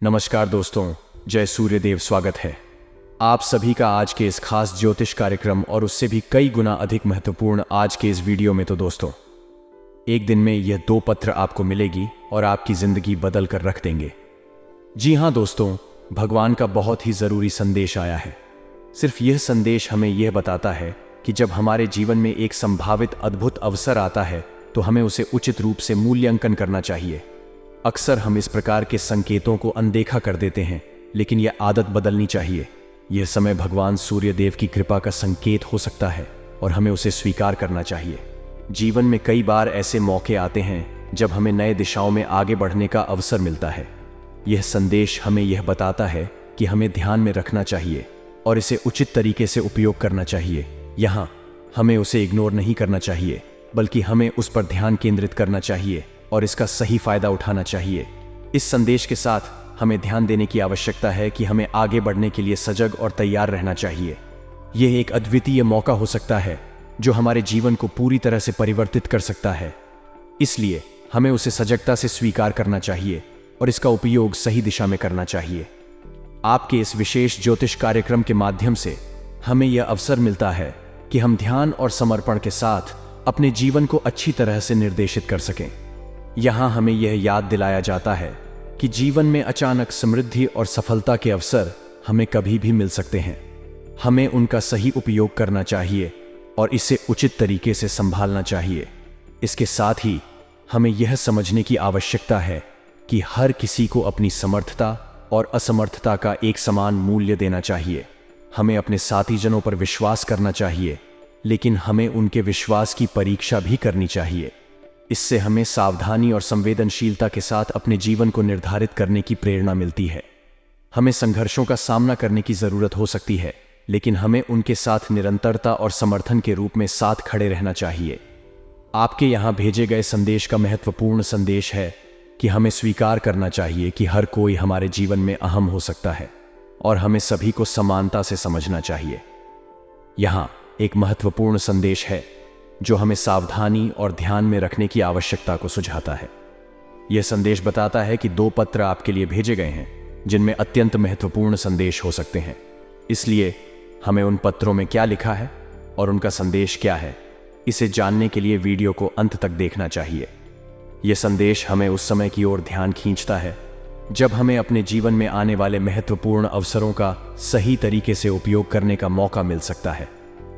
नमस्कार दोस्तों, जय सूर्यदेव। स्वागत है आप सभी का आज के इस खास ज्योतिष कार्यक्रम और उससे भी कई गुना अधिक महत्वपूर्ण आज के इस वीडियो में। तो दोस्तों, एक दिन में यह 2 पत्र आपको मिलेगी और आपकी जिंदगी बदल कर रख देंगे। जी हाँ दोस्तों, भगवान का बहुत ही जरूरी संदेश आया है। सिर्फ यह संदेश हमें यह बताता है कि जब हमारे जीवन में एक संभावित अद्भुत अवसर आता है तो हमें उसे उचित रूप से मूल्यांकन करना चाहिए। अक्सर हम इस प्रकार के संकेतों को अनदेखा कर देते हैं, लेकिन यह आदत बदलनी चाहिए। यह समय भगवान सूर्यदेव की कृपा का संकेत हो सकता है और हमें उसे स्वीकार करना चाहिए। जीवन में कई बार ऐसे मौके आते हैं जब हमें नए दिशाओं में आगे बढ़ने का अवसर मिलता है। यह संदेश हमें यह बताता है कि हमें ध्यान में रखना चाहिए और इसे उचित तरीके से उपयोग करना चाहिए। यहाँ हमें उसे इग्नोर नहीं करना चाहिए, बल्कि हमें उस पर ध्यान केंद्रित करना चाहिए और इसका सही फायदा उठाना चाहिए। इस संदेश के साथ हमें ध्यान देने की आवश्यकता है कि हमें आगे बढ़ने के लिए सजग और तैयार रहना चाहिए। यह एक अद्वितीय मौका हो सकता है जो हमारे जीवन को पूरी तरह से परिवर्तित कर सकता है। इसलिए हमें उसे सजगता से स्वीकार करना चाहिए और इसका उपयोग सही दिशा में करना चाहिए। आपके इस विशेष ज्योतिष कार्यक्रम के माध्यम से हमें यह अवसर मिलता है कि हम ध्यान और समर्पण के साथ अपने जीवन को अच्छी तरह से निर्देशित कर सकें। यहाँ हमें यह याद दिलाया जाता है कि जीवन में अचानक समृद्धि और सफलता के अवसर हमें कभी भी मिल सकते हैं। हमें उनका सही उपयोग करना चाहिए और इसे उचित तरीके से संभालना चाहिए। इसके साथ ही हमें यह समझने की आवश्यकता है कि हर किसी को अपनी समर्थता और असमर्थता का एक समान मूल्य देना चाहिए। हमें अपने साथीजनों पर विश्वास करना चाहिए, लेकिन हमें उनके विश्वास की परीक्षा भी करनी चाहिए। इससे हमें सावधानी और संवेदनशीलता के साथ अपने जीवन को निर्धारित करने की प्रेरणा मिलती है। हमें संघर्षों का सामना करने की जरूरत हो सकती है, लेकिन हमें उनके साथ निरंतरता और समर्थन के रूप में साथ खड़े रहना चाहिए। आपके यहाँ भेजे गए संदेश का महत्वपूर्ण संदेश है कि हमें स्वीकार करना चाहिए कि हर कोई हमारे जीवन में अहम हो सकता है और हमें सभी को समानता से समझना चाहिए। यहाँ एक महत्वपूर्ण संदेश है जो हमें सावधानी और ध्यान में रखने की आवश्यकता को सुझाता है। यह संदेश बताता है कि 2 पत्र आपके लिए भेजे गए हैं जिनमें अत्यंत महत्वपूर्ण संदेश हो सकते हैं। इसलिए हमें उन पत्रों में क्या लिखा है और उनका संदेश क्या है, इसे जानने के लिए वीडियो को अंत तक देखना चाहिए। यह संदेश हमें उस समय की ओर ध्यान खींचता है जब हमें अपने जीवन में आने वाले महत्वपूर्ण अवसरों का सही तरीके से उपयोग करने का मौका मिल सकता है।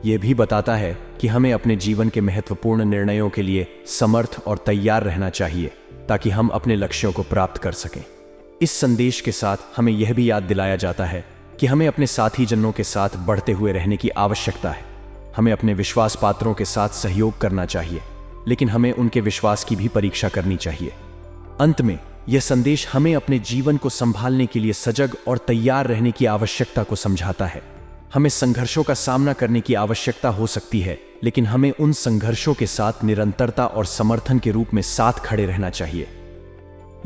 यह भी बताता है कि हमें अपने जीवन के महत्वपूर्ण निर्णयों के लिए समर्थ और तैयार रहना चाहिए ताकि हम अपने लक्ष्यों को प्राप्त कर सकें। इस संदेश के साथ हमें यह भी याद दिलाया जाता है कि हमें अपने साथी जनों के साथ बढ़ते हुए रहने की आवश्यकता है। हमें अपने विश्वास पात्रों के साथ सहयोग करना चाहिए, लेकिन हमें उनके विश्वास की भी परीक्षा करनी चाहिए। अंत में यह संदेश हमें अपने जीवन को संभालने के लिए सजग और तैयार रहने की आवश्यकता को समझाता है। हमें संघर्षों का सामना करने की आवश्यकता हो सकती है, लेकिन हमें उन संघर्षों के साथ निरंतरता और समर्थन के रूप में साथ खड़े रहना चाहिए।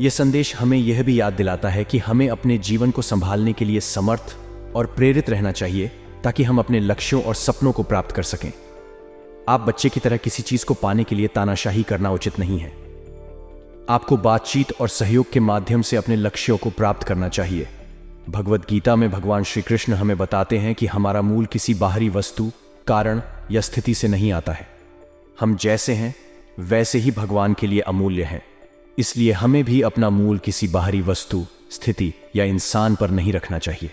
यह संदेश हमें यह भी याद दिलाता है कि हमें अपने जीवन को संभालने के लिए समर्थ और प्रेरित रहना चाहिए ताकि हम अपने लक्ष्यों और सपनों को प्राप्त कर सकें। आप बच्चे की तरह किसी चीज को पाने के लिए तानाशाही करना उचित नहीं है। आपको बातचीत और सहयोग के माध्यम से अपने लक्ष्यों को प्राप्त करना चाहिए। भगवद गीता में भगवान श्री कृष्ण हमें बताते हैं कि हमारा मूल किसी बाहरी वस्तु, कारण या स्थिति से नहीं आता है। हम जैसे हैं वैसे ही भगवान के लिए अमूल्य हैं। इसलिए हमें भी अपना मूल किसी बाहरी वस्तु, स्थिति या इंसान पर नहीं रखना चाहिए।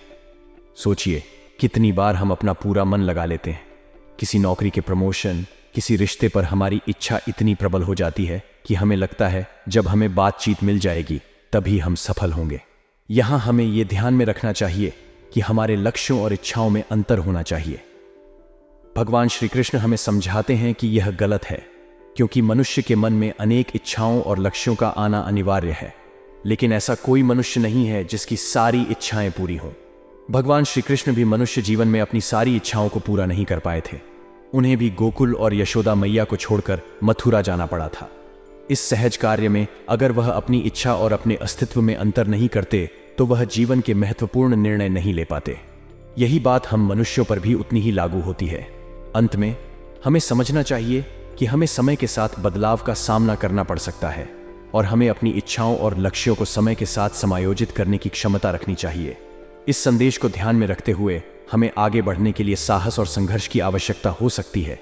सोचिए, कितनी बार हम अपना पूरा मन लगा लेते हैं। किसी नौकरी के प्रमोशन, किसी रिश्ते पर हमारी इच्छा इतनी प्रबल हो जाती है कि हमें लगता है जब हमें बातचीत मिल जाएगी तभी हम सफल होंगे। यहाँ हमें यह ध्यान में रखना चाहिए कि हमारे लक्ष्यों और इच्छाओं में अंतर होना चाहिए। भगवान श्री कृष्ण हमें समझाते हैं कि यह गलत है, क्योंकि मनुष्य के मन में अनेक इच्छाओं और लक्ष्यों का आना अनिवार्य है, लेकिन ऐसा कोई मनुष्य नहीं है जिसकी सारी इच्छाएं पूरी हों। भगवान श्री कृष्ण भी मनुष्य जीवन में अपनी सारी इच्छाओं को पूरा नहीं कर पाए थे। उन्हें भी गोकुल और यशोदा मैया को छोड़कर मथुरा जाना पड़ा था। इस सहज कार्य में अगर वह अपनी इच्छा और अपने अस्तित्व में अंतर नहीं करते तो वह जीवन के महत्वपूर्ण निर्णय नहीं ले पाते। यही बात हम मनुष्यों पर भी उतनी ही लागू होती है। अंत में हमें समझना चाहिए कि हमें समय के साथ बदलाव का सामना करना पड़ सकता है। और हमें अपनी इच्छाओं और लक्ष्यों को समय के साथ समायोजित करने की क्षमता रखनी चाहिए। इस संदेश को ध्यान में रखते हुए हमें आगे बढ़ने के लिए साहस और संघर्ष की आवश्यकता हो सकती है,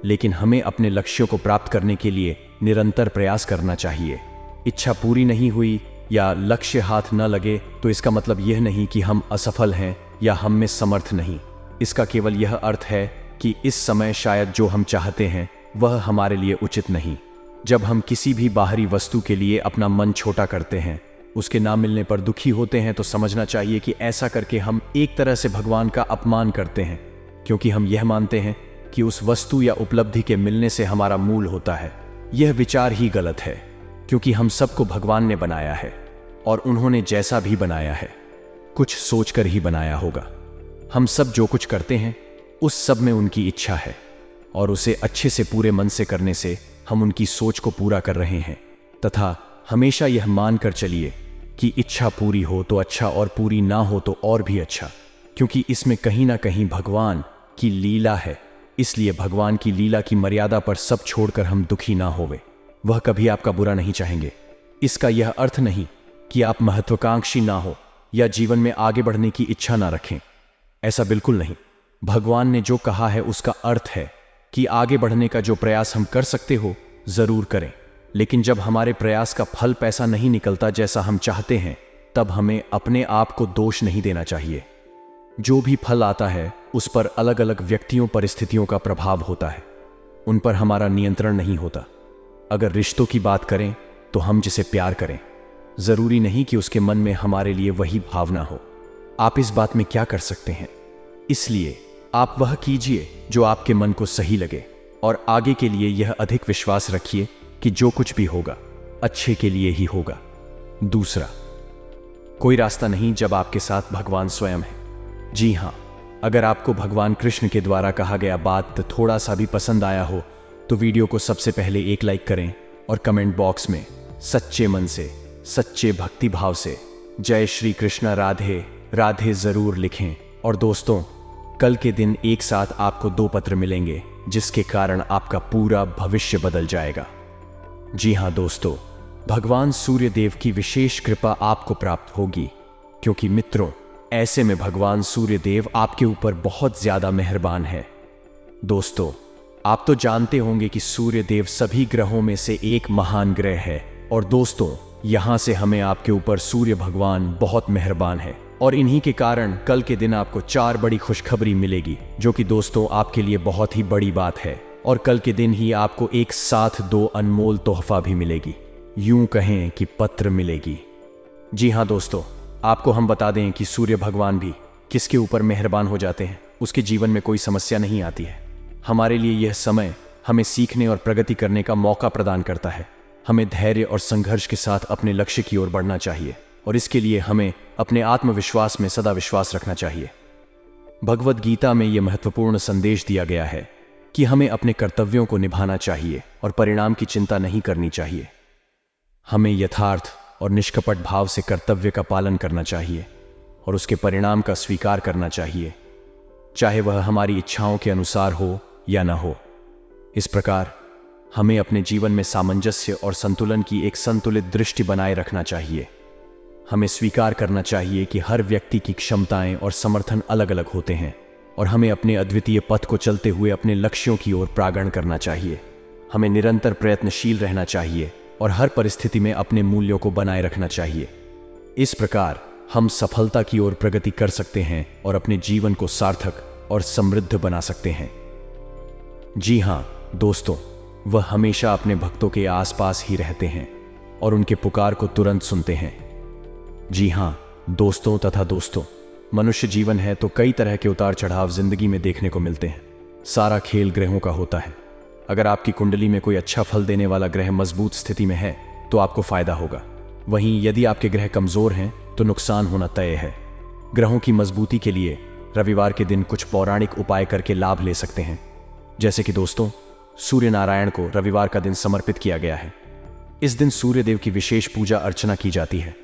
लेकिन हमें अपने लक्ष्यों को प्राप्त करने के लिए निरंतर प्रयास करना चाहिए। इच्छा पूरी नहीं हुई या लक्ष्य हाथ न लगे तो इसका मतलब यह नहीं कि हम असफल हैं या हम में समर्थ नहीं। इसका केवल यह अर्थ है कि इस समय शायद जो हम चाहते हैं वह हमारे लिए उचित नहीं। जब हम किसी भी बाहरी वस्तु के लिए अपना मन छोटा करते हैं, उसके ना मिलने पर दुखी होते हैं, तो समझना चाहिए कि ऐसा करके हम एक तरह से भगवान का अपमान करते हैं, क्योंकि हम यह मानते हैं कि उस वस्तु या उपलब्धि के मिलने से हमारा मूल होता है। यह विचार ही गलत है, क्योंकि हम सबको भगवान ने बनाया है और उन्होंने जैसा भी बनाया है कुछ सोचकर ही बनाया होगा। हम सब जो कुछ करते हैं उस सब में उनकी इच्छा है और उसे अच्छे से पूरे मन से करने से हम उनकी सोच को पूरा कर रहे हैं। तथा हमेशा यह मानकर चलिए कि इच्छा पूरी हो तो अच्छा और पूरी ना हो तो और भी अच्छा, क्योंकि इसमें कहीं ना कहीं भगवान की लीला है। इसलिए भगवान की लीला की मर्यादा पर सब छोड़कर हम दुखी ना होवे। वह कभी आपका बुरा नहीं चाहेंगे। इसका यह अर्थ नहीं कि आप महत्वाकांक्षी ना हो या जीवन में आगे बढ़ने की इच्छा ना रखें। ऐसा बिल्कुल नहीं। भगवान ने जो कहा है उसका अर्थ है कि आगे बढ़ने का जो प्रयास हम कर सकते हो जरूर करें, लेकिन जब हमारे प्रयास का फल पैसा नहीं निकलता जैसा हम चाहते हैं, तब हमें अपने आप को दोष नहीं देना चाहिए। जो भी फल आता है उस पर अलग अलग व्यक्तियों परिस्थितियों का प्रभाव होता है, उन पर हमारा नियंत्रण नहीं होता। अगर रिश्तों की बात करें तो हम जिसे प्यार करें, जरूरी नहीं कि उसके मन में हमारे लिए वही भावना हो। आप इस बात में क्या कर सकते हैं? इसलिए आप वह कीजिए जो आपके मन को सही लगे और आगे के लिए यह अधिक विश्वास रखिए कि जो कुछ भी होगा अच्छे के लिए ही होगा। दूसरा, कोई रास्ता नहीं जब आपके साथ भगवान स्वयं है। जी हाँ, अगर आपको भगवान कृष्ण के द्वारा कहा गया बात थोड़ा सा भी पसंद आया हो तो वीडियो को सबसे पहले एक लाइक करें और कमेंट बॉक्स में सच्चे मन से, सच्चे भक्ति भाव से जय श्री कृष्ण राधे राधे जरूर लिखें। और दोस्तों, कल के दिन एक साथ आपको 2 पत्र मिलेंगे जिसके कारण आपका पूरा भविष्य बदल जाएगा। जी हाँ दोस्तों, भगवान सूर्य देव की विशेष कृपा आपको प्राप्त होगी, क्योंकि मित्रों, ऐसे में भगवान सूर्य देव आपके ऊपर बहुत ज्यादा मेहरबान है। दोस्तों, आप तो जानते होंगे कि सूर्य देव सभी ग्रहों में से एक महान ग्रह है। और दोस्तों, यहां से हमें आपके ऊपर सूर्य भगवान बहुत मेहरबान है और इन्हीं के कारण कल के दिन आपको 4 बड़ी खुशखबरी मिलेगी, जो कि दोस्तों आपके लिए बहुत ही बड़ी बात है। और कल के दिन ही आपको एक साथ 2 अनमोल तोहफा भी मिलेगी, यूं कहें कि पत्र मिलेगी। जी हाँ दोस्तों, आपको हम बता दें कि सूर्य भगवान भी किसके ऊपर मेहरबान हो जाते हैं, उसके जीवन में कोई समस्या नहीं आती है। हमारे लिए यह समय हमें सीखने और प्रगति करने का मौका प्रदान करता है। हमें धैर्य और संघर्ष के साथ अपने लक्ष्य की ओर बढ़ना चाहिए और इसके लिए हमें अपने आत्मविश्वास में सदा विश्वास रखना चाहिए। भगवद गीता में यह महत्वपूर्ण संदेश दिया गया है कि हमें अपने कर्तव्यों को निभाना चाहिए और परिणाम की चिंता नहीं करनी चाहिए। हमें यथार्थ और निष्कपट भाव से कर्तव्य का पालन करना चाहिए और उसके परिणाम का स्वीकार करना चाहिए, चाहे वह हमारी इच्छाओं के अनुसार हो या न हो। इस प्रकार हमें अपने जीवन में सामंजस्य और संतुलन की एक संतुलित दृष्टि बनाए रखना चाहिए। हमें स्वीकार करना चाहिए कि हर व्यक्ति की क्षमताएं और समर्थन अलग अलग होते हैं और हमें अपने अद्वितीय पथ को चलते हुए अपने लक्ष्यों की ओर प्रागण करना चाहिए। हमें निरंतर प्रयत्नशील रहना चाहिए और हर परिस्थिति में अपने मूल्यों को बनाए रखना चाहिए। इस प्रकार हम सफलता की ओर प्रगति कर सकते हैं और अपने जीवन को सार्थक और समृद्ध बना सकते हैं। जी हाँ दोस्तों, वह हमेशा अपने भक्तों के आसपास ही रहते हैं और उनके पुकार को तुरंत सुनते हैं। जी हाँ दोस्तों तथा दोस्तों, मनुष्य जीवन है तो कई तरह के उतार चढ़ाव जिंदगी में देखने को मिलते हैं। सारा खेल ग्रहों का होता है। अगर आपकी कुंडली में कोई अच्छा फल देने वाला ग्रह मजबूत स्थिति में है तो आपको फायदा होगा। वहीं यदि आपके ग्रह कमजोर हैं तो नुकसान होना तय है। ग्रहों की मजबूती के लिए रविवार के दिन कुछ पौराणिक उपाय करके लाभ ले सकते हैं। जैसे कि दोस्तों, सूर्य नारायण को रविवार का दिन समर्पित किया गया है। इस दिन सूर्य देव की विशेष पूजा अर्चना की जाती है।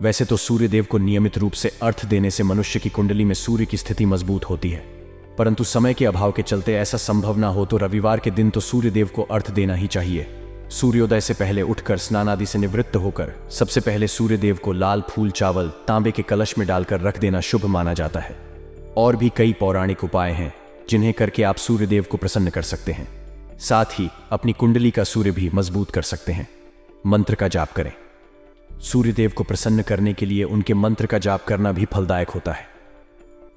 वैसे तो सूर्य देव को नियमित रूप से अर्थ देने से मनुष्य की कुंडली में सूर्य की स्थिति मजबूत होती है, परंतु समय के अभाव के चलते ऐसा संभव ना हो तो रविवार के दिन तो सूर्य देव को अर्थ देना ही चाहिए। सूर्योदय से पहले उठकर स्नान आदि से निवृत्त होकर सबसे पहले सूर्य देव को लाल फूल चावल तांबे के कलश में डालकर रख देना शुभ माना जाता है। और भी कई पौराणिक उपाय हैं जिन्हें करके आप सूर्य देव को प्रसन्न कर सकते हैं। साथ ही अपनी कुंडली का सूर्य भी मजबूत कर सकते हैं। मंत्र का जाप करें। सूर्य देव को प्रसन्न करने के लिए उनके मंत्र का जाप करना भी फलदायक होता है।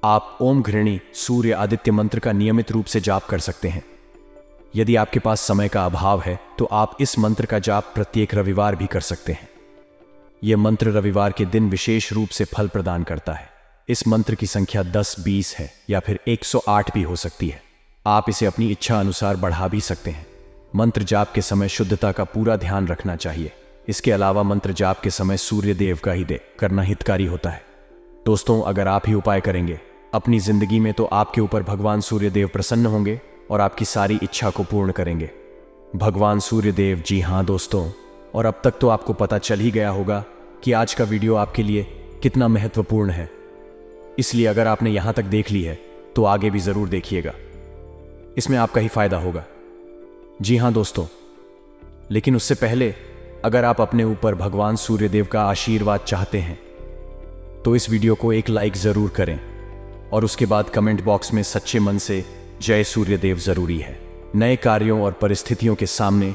आप ओम घृणी सूर्य आदित्य मंत्र का नियमित रूप से जाप कर सकते हैं। यदि आपके पास समय का अभाव है तो आप इस मंत्र का जाप प्रत्येक रविवार भी कर सकते हैं। यह मंत्र रविवार के दिन विशेष रूप से फल प्रदान करता है। इस मंत्र की संख्या 10, 20 है या फिर 108 भी हो सकती है। आप इसे अपनी इच्छा अनुसार बढ़ा भी सकते हैं। मंत्र जाप के समय शुद्धता का पूरा ध्यान रखना चाहिए। इसके अलावा मंत्र जाप के समय सूर्य देव का ही करना हितकारी होता है। दोस्तों, अगर आप ही उपाय करेंगे अपनी जिंदगी में तो आपके ऊपर भगवान सूर्य देव प्रसन्न होंगे और आपकी सारी इच्छा को पूर्ण करेंगे। भगवान सूर्य देव, जी हाँ दोस्तों, और अब तक तो आपको पता चल ही गया होगा कि आज का वीडियो आपके लिए कितना महत्वपूर्ण है। इसलिए अगर आपने यहां तक देख ली है तो आगे भी जरूर देखिएगा, इसमें आपका ही फायदा होगा। जी हाँ दोस्तों, लेकिन उससे पहले अगर आप अपने ऊपर भगवान सूर्य देव का आशीर्वाद चाहते हैं तो इस वीडियो को एक लाइक जरूर करें और उसके बाद कमेंट बॉक्स में सच्चे मन से जय सूर्य देव जरूरी है। नए कार्यों और परिस्थितियों के सामने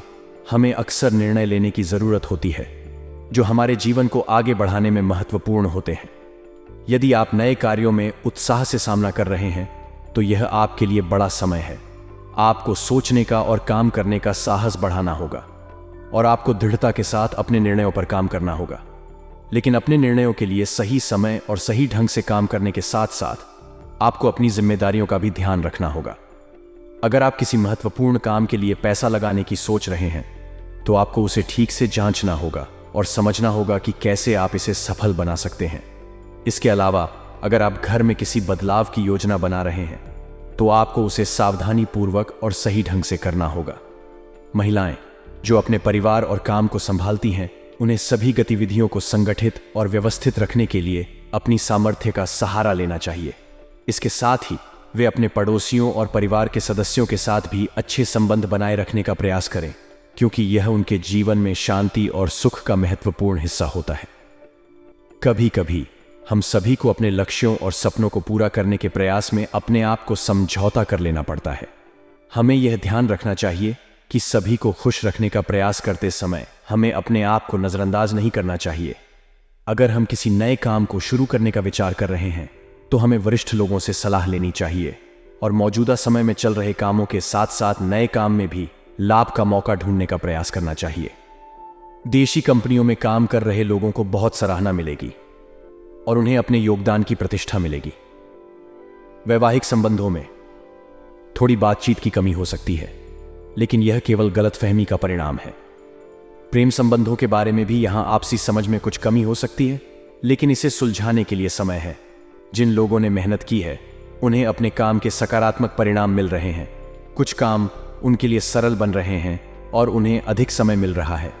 हमें अक्सर निर्णय लेने की जरूरत होती है जो हमारे जीवन को आगे बढ़ाने में महत्वपूर्ण होते हैं। यदि आप नए कार्यों में उत्साह से सामना कर रहे हैं तो यह आपके लिए बड़ा समय है। आपको सोचने का और काम करने का साहस बढ़ाना होगा और आपको दृढ़ता के साथ अपने निर्णयों पर काम करना होगा। लेकिन अपने निर्णयों के लिए सही समय और सही ढंग से काम करने के साथ साथ आपको अपनी जिम्मेदारियों का भी ध्यान रखना होगा। अगर आप किसी महत्वपूर्ण काम के लिए पैसा लगाने की सोच रहे हैं तो आपको उसे ठीक से जांचना होगा और समझना होगा कि कैसे आप इसे सफल बना सकते हैं। इसके अलावा अगर आप घर में किसी बदलाव की योजना बना रहे हैं तो आपको उसे सावधानी पूर्वक और सही ढंग से करना होगा। महिलाएं जो अपने परिवार और काम को संभालती हैं, उन्हें सभी गतिविधियों को संगठित और व्यवस्थित रखने के लिए अपनी सामर्थ्य का सहारा लेना चाहिए। इसके साथ ही वे अपने पड़ोसियों और परिवार के सदस्यों के साथ भी अच्छे संबंध बनाए रखने का प्रयास करें, क्योंकि यह उनके जीवन में शांति और सुख का महत्वपूर्ण हिस्सा होता है। कभी कभी हम सभी को अपने लक्ष्यों और सपनों को पूरा करने के प्रयास में अपने आप को समझौता कर लेना पड़ता है। हमें यह ध्यान रखना चाहिए कि सभी को खुश रखने का प्रयास करते समय हमें अपने आप को नजरअंदाज नहीं करना चाहिए। अगर हम किसी नए काम को शुरू करने का विचार कर रहे हैं तो हमें वरिष्ठ लोगों से सलाह लेनी चाहिए और मौजूदा समय में चल रहे कामों के साथ साथ नए काम में भी लाभ का मौका ढूंढने का प्रयास करना चाहिए। देशी कंपनियों में काम कर रहे लोगों को बहुत सराहना मिलेगी और उन्हें अपने योगदान की प्रतिष्ठा मिलेगी। वैवाहिक संबंधों में थोड़ी बातचीत की कमी हो सकती है, लेकिन यह केवल गलतफहमी का परिणाम है। प्रेम संबंधों के बारे में भी यहां आपसी समझ में कुछ कमी हो सकती है, लेकिन इसे सुलझाने के लिए समय है। जिन लोगों ने मेहनत की है उन्हें अपने काम के सकारात्मक परिणाम मिल रहे हैं। कुछ काम उनके लिए सरल बन रहे हैं और उन्हें अधिक समय मिल रहा है।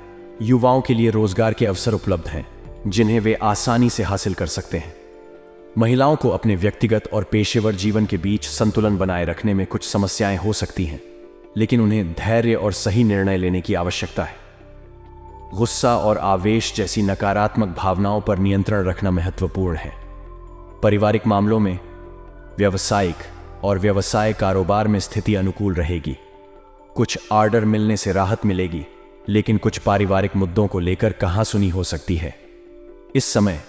युवाओं के लिए रोजगार के अवसर उपलब्ध हैं जिन्हें वे आसानी से हासिल कर सकते हैं। महिलाओं को अपने व्यक्तिगत और पेशेवर जीवन के बीच संतुलन बनाए रखने में कुछ समस्याएं हो सकती हैं, लेकिन उन्हें धैर्य और सही निर्णय लेने की आवश्यकता है। गुस्सा और आवेश जैसी नकारात्मक भावनाओं पर नियंत्रण रखना महत्वपूर्ण है। पारिवारिक मामलों में व्यावसायिक और व्यवसाय कारोबार में स्थिति अनुकूल रहेगी। कुछ ऑर्डर मिलने से राहत मिलेगी, लेकिन कुछ पारिवारिक मुद्दों को लेकर कहासुनी हो सकती है। इस समय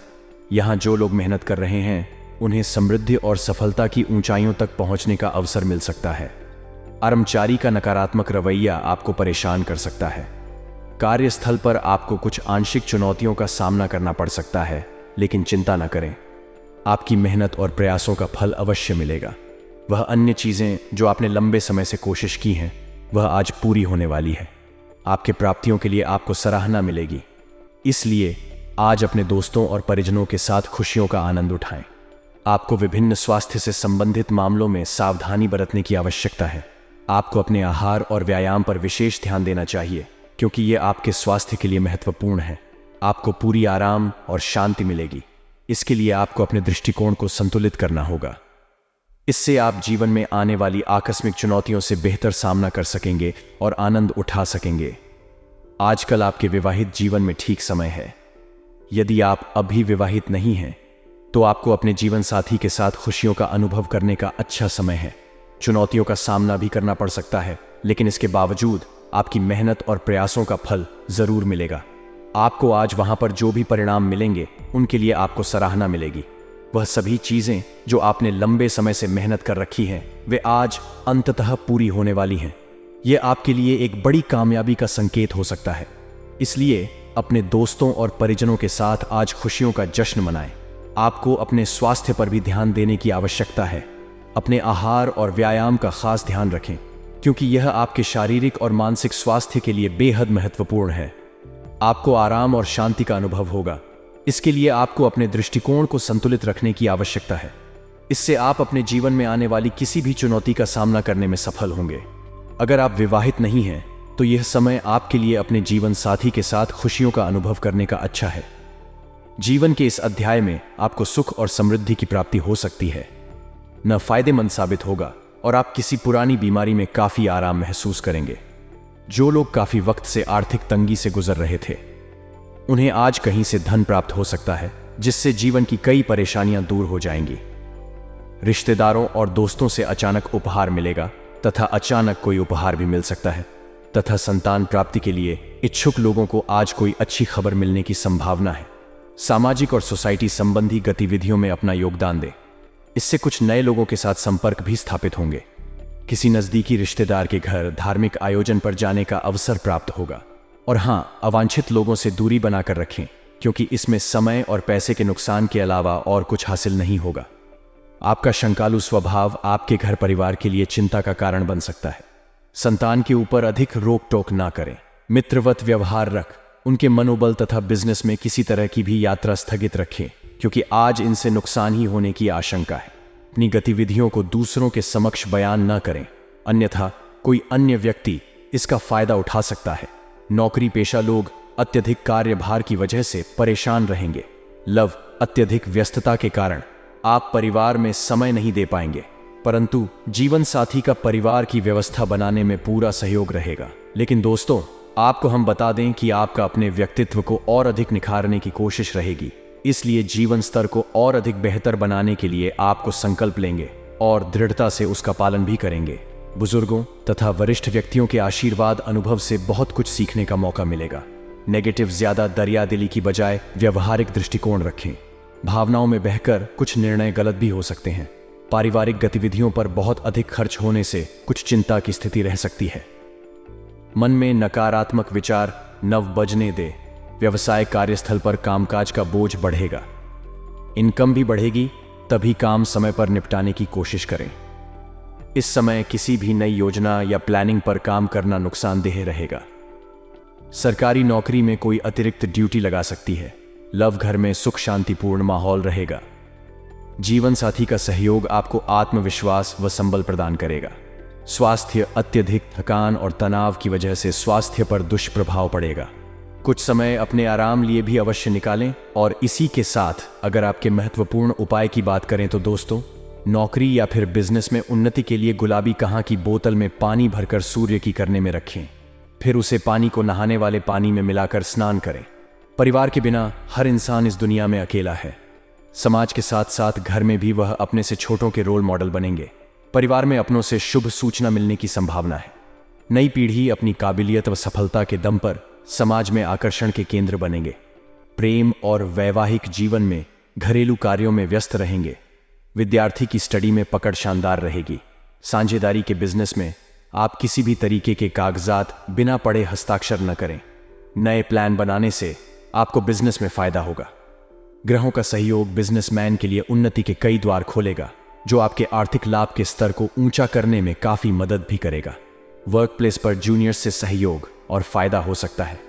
यहां जो लोग मेहनत कर रहे हैं उन्हें समृद्धि और सफलता की ऊंचाइयों तक पहुंचने का अवसर मिल सकता है। कर्मचारी का नकारात्मक रवैया आपको परेशान कर सकता है। कार्यस्थल पर आपको कुछ आंशिक चुनौतियों का सामना करना पड़ सकता है, लेकिन चिंता न करें, आपकी मेहनत और प्रयासों का फल अवश्य मिलेगा। वह अन्य चीजें जो आपने लंबे समय से कोशिश की हैं वह आज पूरी होने वाली है। आपके प्राप्तियों के लिए आपको सराहना मिलेगी, इसलिए आज अपने दोस्तों और परिजनों के साथ खुशियों का आनंद उठाएं। आपको विभिन्न स्वास्थ्य से संबंधित मामलों में सावधानी बरतने की आवश्यकता है। आपको अपने आहार और व्यायाम पर विशेष ध्यान देना चाहिए, क्योंकि ये आपके स्वास्थ्य के लिए महत्वपूर्ण है। आपको पूरी आराम और शांति मिलेगी। इसके लिए आपको अपने दृष्टिकोण को संतुलित करना होगा। इससे आप जीवन में आने वाली आकस्मिक चुनौतियों से बेहतर सामना कर सकेंगे और आनंद उठा सकेंगे। आजकल आपके विवाहित जीवन में ठीक समय है। यदि आप अभी विवाहित नहीं हैं तो आपको अपने जीवन साथी के साथ खुशियों का अनुभव करने का अच्छा समय है। चुनौतियों का सामना भी करना पड़ सकता है, लेकिन इसके बावजूद आपकी मेहनत और प्रयासों का फल जरूर मिलेगा। आपको आज वहां पर जो भी परिणाम मिलेंगे उनके लिए आपको सराहना मिलेगी। वह सभी चीजें जो आपने लंबे समय से मेहनत कर रखी हैं वे आज अंततः पूरी होने वाली हैं। यह आपके लिए एक बड़ी कामयाबी का संकेत हो सकता है। इसलिए अपने दोस्तों और परिजनों के साथ आज खुशियों का जश्न मनाएं। आपको अपने स्वास्थ्य पर भी ध्यान देने की आवश्यकता है। अपने आहार और व्यायाम का खास ध्यान रखें, क्योंकि यह आपके शारीरिक और मानसिक स्वास्थ्य के लिए बेहद महत्वपूर्ण है। आपको आराम और शांति का अनुभव होगा। इसके लिए आपको अपने दृष्टिकोण को संतुलित रखने की आवश्यकता है। इससे आप अपने जीवन में आने वाली किसी भी चुनौती का सामना करने में सफल होंगे। अगर आप विवाहित नहीं हैं तो यह समय आपके लिए अपने जीवन साथी के साथ खुशियों का अनुभव करने का अच्छा है। जीवन के इस अध्याय में आपको सुख और समृद्धि की प्राप्ति हो सकती है। न फायदेमंद साबित होगा और आप किसी पुरानी बीमारी में काफी आराम महसूस करेंगे। जो लोग काफी वक्त से आर्थिक तंगी से गुजर रहे थे उन्हें आज कहीं से धन प्राप्त हो सकता है, जिससे जीवन की कई परेशानियां दूर हो जाएंगी। रिश्तेदारों और दोस्तों से अचानक उपहार मिलेगा तथा अचानक कोई उपहार भी मिल सकता है तथा संतान प्राप्ति के लिए इच्छुक लोगों को आज कोई अच्छी खबर मिलने की संभावना है। सामाजिक और सोसाइटी संबंधी गतिविधियों में अपना योगदान दें। इससे कुछ नए लोगों के साथ संपर्क भी स्थापित होंगे। किसी नजदीकी रिश्तेदार के घर धार्मिक आयोजन पर जाने का अवसर प्राप्त होगा। और हां, अवांछित लोगों से दूरी बनाकर रखें, क्योंकि इसमें समय और पैसे के नुकसान के अलावा और कुछ हासिल नहीं होगा। आपका शंकालु स्वभाव आपके घर परिवार के लिए चिंता का कारण बन सकता है। संतान के ऊपर अधिक रोक टोक ना करें। मित्रवत व्यवहार रख उनके मनोबल तथा बिजनेस में किसी तरह की भी यात्रा स्थगित रखें, क्योंकि आज इनसे नुकसान ही होने की आशंका है। अपनी गतिविधियों को दूसरों के समक्ष बयान न करें, अन्यथा कोई अन्य व्यक्ति इसका फायदा उठा सकता है। नौकरी पेशा लोग अत्यधिक कार्यभार की वजह से परेशान रहेंगे। लव, अत्यधिक व्यस्तता के कारण आप परिवार में समय नहीं दे पाएंगे, परंतु जीवन साथी का परिवार की व्यवस्था बनाने में पूरा सहयोग रहेगा। लेकिन दोस्तों, आपको हम बता दें कि आपका अपने व्यक्तित्व को और अधिक निखारने की कोशिश रहेगी। इसलिए जीवन स्तर को और अधिक बेहतर बनाने के लिए आपको संकल्प लेंगे और दृढ़ता से उसका पालन भी करेंगे। बुजुर्गों तथा वरिष्ठ व्यक्तियों के आशीर्वाद अनुभव से बहुत कुछ सीखने का मौका मिलेगा। नेगेटिव ज्यादा दरियादिली की बजाय व्यवहारिक दृष्टिकोण रखें। भावनाओं में बहकर कुछ निर्णय गलत भी हो सकते हैं। पारिवारिक गतिविधियों पर बहुत अधिक खर्च होने से कुछ चिंता की स्थिति रह सकती है। मन में नकारात्मक विचार नव बजने दे। व्यवसाय कार्यस्थल पर कामकाज का बोझ बढ़ेगा। इनकम भी बढ़ेगी, तभी काम समय पर निपटाने की कोशिश करें। इस समय किसी भी नई योजना या प्लानिंग पर काम करना नुकसानदेह रहेगा। सरकारी नौकरी में कोई अतिरिक्त ड्यूटी लगा सकती है। लव घर में सुख शांतिपूर्ण माहौल रहेगा। जीवन साथी का सहयोग आपको आत्मविश्वास व संबल प्रदान करेगा। स्वास्थ्य, अत्यधिक थकान और तनाव की वजह से स्वास्थ्य पर दुष्प्रभाव पड़ेगा। कुछ समय अपने आराम लिए भी अवश्य निकालें। और इसी के साथ अगर आपके महत्वपूर्ण उपाय की बात करें तो दोस्तों, नौकरी या फिर बिजनेस में उन्नति के लिए गुलाबी कहाँ की बोतल में पानी भरकर सूर्य की करने में रखें। फिर उसे पानी को नहाने वाले पानी में मिलाकर स्नान करें। परिवार के बिना हर इंसान इस दुनिया में अकेला है। समाज के साथ साथ घर में भी वह अपने से छोटों के रोल मॉडल बनेंगे। परिवार में अपनों से शुभ सूचना मिलने की संभावना है। नई पीढ़ी अपनी काबिलियत व सफलता के दम पर समाज में आकर्षण के केंद्र बनेंगे। प्रेम और वैवाहिक जीवन में घरेलू कार्यों में व्यस्त रहेंगे। विद्यार्थी की स्टडी में पकड़ शानदार रहेगी। साझेदारी के बिजनेस में आप किसी भी तरीके के कागजात बिना पढ़े हस्ताक्षर न करें। नए प्लान बनाने से आपको बिजनेस में फायदा होगा। ग्रहों का सहयोग बिजनेसमैन के लिए उन्नति के कई द्वार खोलेगा, जो आपके आर्थिक लाभ के स्तर को ऊंचा करने में काफी मदद भी करेगा। वर्क प्लेस पर जूनियर्स से सहयोग और फायदा हो सकता है।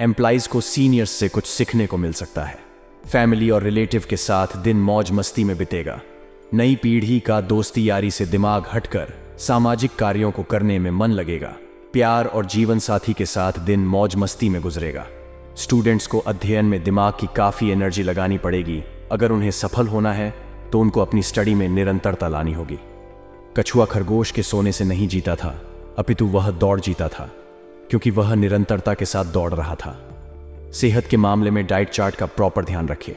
एम्प्लॉइज को सीनियर्स से कुछ सीखने को मिल सकता है। फैमिली और रिलेटिव के साथ दिन मौज मस्ती में बीतेगा। नई पीढ़ी का दोस्ती यारी से दिमाग हटकर सामाजिक कार्यों को करने में मन लगेगा। प्यार और जीवन साथी के साथ दिन मौज मस्ती में गुजरेगा। स्टूडेंट्स को अध्ययन में दिमाग की काफी एनर्जी लगानी पड़ेगी। अगर उन्हें सफल होना है तो उनको अपनी स्टडी में निरंतरता लानी होगी। कछुआ खरगोश के सोने से नहीं जीता था, अपितु वह दौड़ जीता था। क्योंकि वह निरंतरता के साथ दौड़ रहा था। सेहत के मामले में डाइट चार्ट का प्रॉपर ध्यान रखिए।